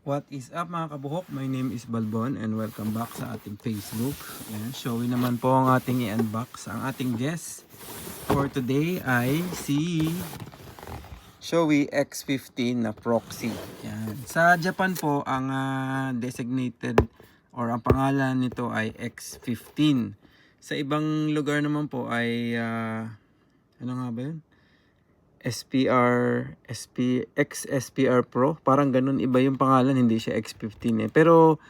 What is up mga kabuhok? My name is Balbon and welcome back sa ating Facebook. Ayan, showy naman po ang ating i-unbox. Ang ating guest for today ay si Showy X15 na proxy. Ayan. Sa Japan po, ang designated or ang pangalan nito ay X15. Sa ibang lugar naman po ay ano nga ba yun? XSPR Pro. Parang ganun, iba yung pangalan, hindi siya X15 eh. Pero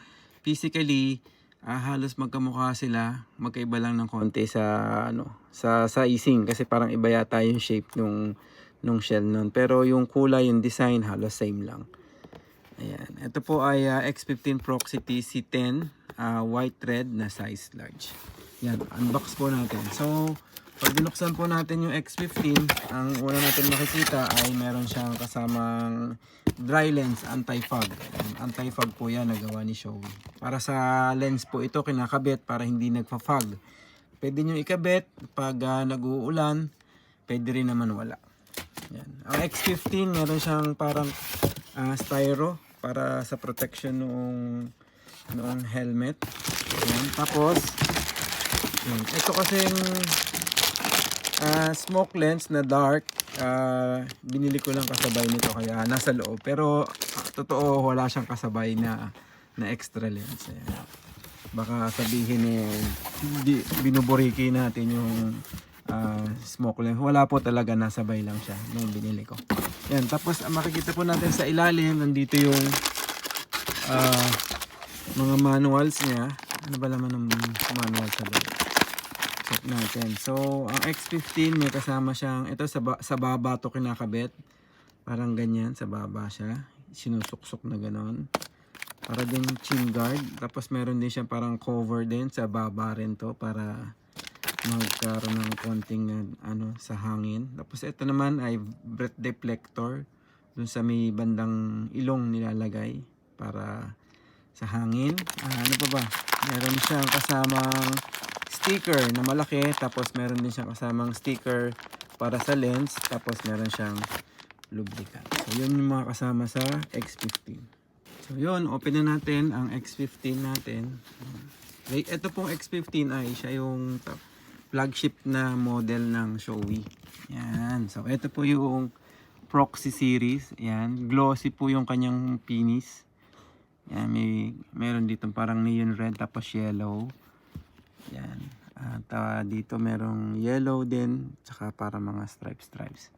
physically, halos magkamukha sila. Magkaiba lang ng konti sa sa sizing kasi parang iba yata yung shape nung shell nun. Pero yung kulay, yung design halos same lang. Ayan. Ito po ay X15 Proxy TC10 white red na size large. Yan, unbox po natin. So, pag binuksan po natin yung X15, ang una natin makikita ay meron siyang kasamang dry lens anti-fog. Anti-fog po yan, nagawa ni Showy. Para sa lens po ito kinakabit para hindi nagfa-fog. Pwede nyo ikabit pag nag-uulan, pwede rin naman wala. Yan. Ang X15 meron siyang parang styro para sa protection noong helmet. Yan. Tapos, yan. Ito kasing smoke lens na dark, binili ko lang kasabay nito kaya nasa loob, pero totoo wala siyang kasabay na extra lens. Ayan. Baka sabihin binuburiki natin yung smoke lens. Wala po talaga, nasabay lang siya nung binili ko. Yan, tapos makikita po natin sa ilalim nandito yung mga manuals niya. Ano ba laman ng manual sa loob? Check natin. So, ang X15 may kasama siyang, ito sa baba to kinakabit. Parang ganyan, sa baba siya. Sinusuksok na ganon. Para din chin guard. Tapos meron din siyang parang cover din sa baba rin to para magkaroon ng konting sa hangin. Tapos ito naman ay breath deflector. Dun sa may bandang ilong nilalagay para sa hangin. Ano pa ba? Meron siyang kasamang sticker na malaki, tapos meron din siyang kasamang sticker para sa lens, tapos meron siyang lubricant. So yun yung mga kasama sa X15. So yun, open na natin ang X15 natin. Ito pong X15 ay siya yung flagship na model ng Showy. Yan. So ito po yung Proxy series. Yan. Glossy po yung kanyang finish. Yan, meron dito parang neon red tapos yellow. Yan. At dito merong yellow din, tsaka para mga stripes.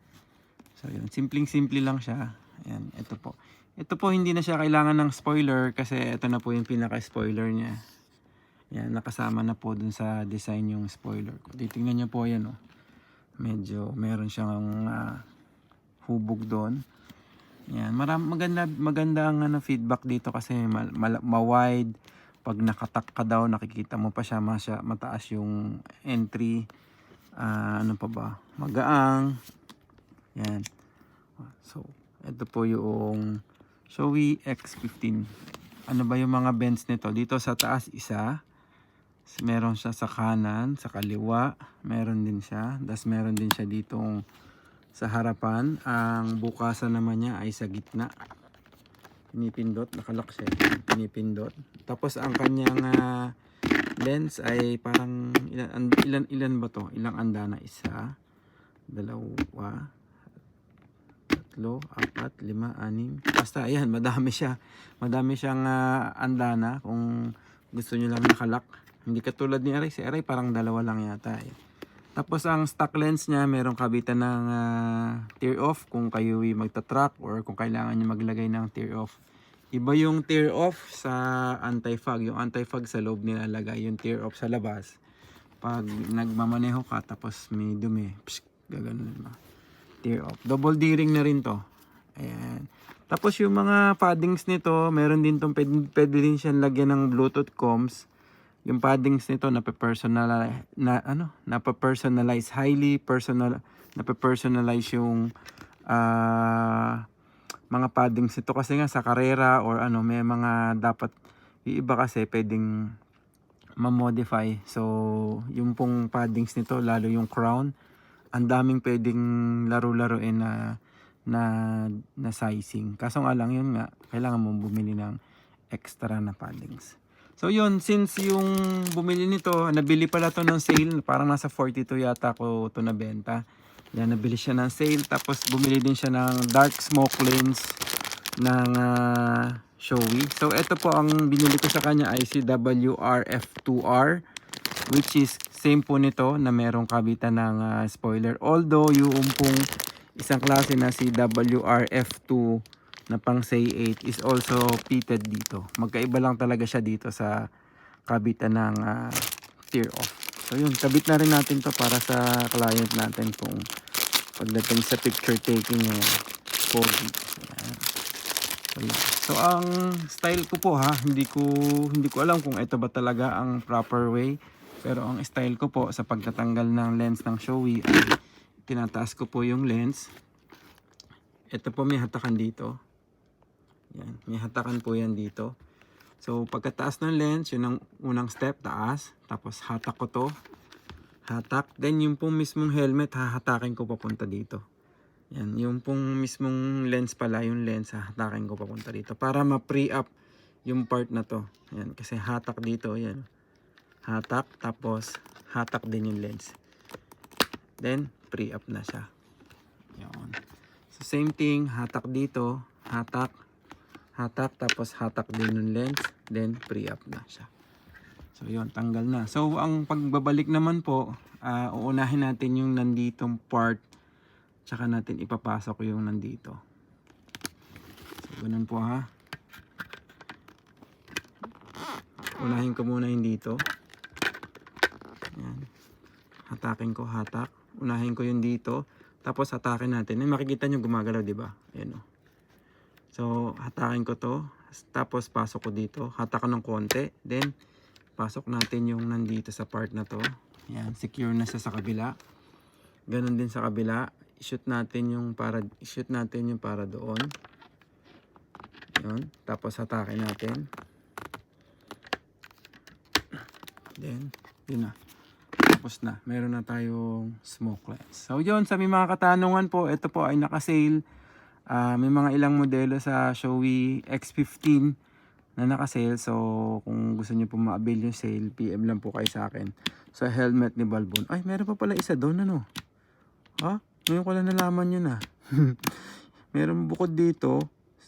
So yun, simple lang siya. Yan, ito po. Ito po hindi na siya kailangan ng spoiler kasi ito na po yung pinaka-spoiler niya. Yan, nakasama na po dun sa design yung spoiler. Kung titingnan niyo po yan, oh. Medyo meron siyang hubog doon. Yan, maganda ang feedback dito kasi ma-wide. Pag nakatak ka daw, nakikita mo pa siya, mataas yung entry. Ano pa ba? Magaang. Yan. So, ito po yung Showy X15. Ano ba yung mga bends nito? Dito sa taas isa. Meron siya sa kanan, sa kaliwa. Meron din siya. Das meron din siya ditong sa harapan. Ang bukasan naman niya ay sa gitna. Pinipindot, nakalock siya. Pinipindot. Tapos ang kanyang lens ay parang ilan ba to? Ilang andana? Isa, dalawa, tatlo, apat, lima, anim. Basta ayan, madami siya. Madami siyang andana kung gusto niyo lang nakalock. Hindi katulad ni Aray. Si Aray parang dalawa lang yata eh. Tapos ang stock lens niya, merong kabitan ng tear off kung kayo magta-track or kung kailangan niyo maglagay ng tear off. Iba yung tear off sa anti-fog. Yung anti-fog sa loob nilalagay, yung tear off sa labas. Pag nagmamaneho ka tapos may dumi, gaganon mo. Tear off. Double D-ring na rin to. Ayan. Tapos yung mga paddings nito, meron din tong pwede din siyang lagyan ng Bluetooth comms. Yung paddings nito nape-personalize, highly personal, nape-personalize yung mga paddings nito kasi nga sa karera or may mga dapat yung iba kasi pwedeng ma-modify. So, yung pong paddings nito, lalo yung crown, ang daming pwedeng laro-laruin na na sizing. Kaso nga lang, yun nga, kailangan mong bumili ng extra na paddings. So yun, since yung bumili nito, nabili pala to ng sale, parang nasa 42 yata ko to nabenta. Yan, nabili siya ng sale, tapos bumili din siya ng dark smoke lens ng Shoei. So ito po ang binili ko sa kanya ay si WRF2R, which is same po nito na merong kabitan ng spoiler. Although yung pong isang klase na si WRF2 na pang say 8 is also pitted dito. Magkaiba lang talaga siya dito sa kabitan ng tear off. So yun, kabit na rin natin to para sa client natin kung pagdating sa picture taking pogi. So, yun. So ang style ko po hindi ko alam kung ito ba talaga ang proper way. Pero ang style ko po sa pagtatanggal ng lens ng Shoei ay tinataas ko po yung lens. Ito po may hatakan dito. Yan, may hatakan po yan dito. So pagkataas ng lens, yun ang unang step, taas. Tapos hatak ko to. Hatak. Then yung pong mismong helmet, hahatakin ko papunta dito. Yan, yung pong mismong lens pala, yung lens, hahatakin ko papunta dito. Para ma-pre up yung part na to. Yan, kasi hatak dito, yan. Hatak, tapos hatak din yung lens. Then, pre-up na siya. Yan. So, same thing, hatak dito, hatak, tapos hatak din yung lens, then pre-up na siya. So, yun, tanggal na. So, ang pagbabalik naman po, uunahin natin yung nanditong part, tsaka natin ipapasok yung nandito. So, ganun po Unahin ko muna yung dito. Yan. Hatakin ko, hatak. Unahin ko yung dito, tapos hatakin natin. Makikita nyo gumagalaw, di ba? Ayan o. So, hatakin ko to, tapos pasok ko dito. Hatakan ng konti, then pasok natin yung nandito sa part na to. Ayan, secure na siya sa kabila. Ganon din sa kabila. I-shoot natin yung para doon. Yun, tapos hatakin natin. Then, yun na. Tapos na, meron na tayong smoke lens. So yun, sa may mga katanungan po, ito po ay naka-sale. May mga ilang modelo sa Shoei X15 na naka-sale. So kung gusto niyo po ma-avail yung sale, PM lang po kayo sa akin. Sa helmet ni Balbon. Ay, meron pa pala isa doon, ano? Ngayon ko lang nalaman yun Meron bukod dito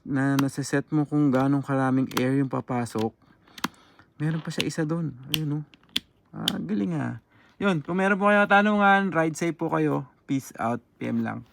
na nasa-set mo kung ganong karaming air yung papasok. Meron pa siya isa doon. Ayun galing Yun, kung meron po kayo tanungan, ride safe po kayo. Peace out. PM lang.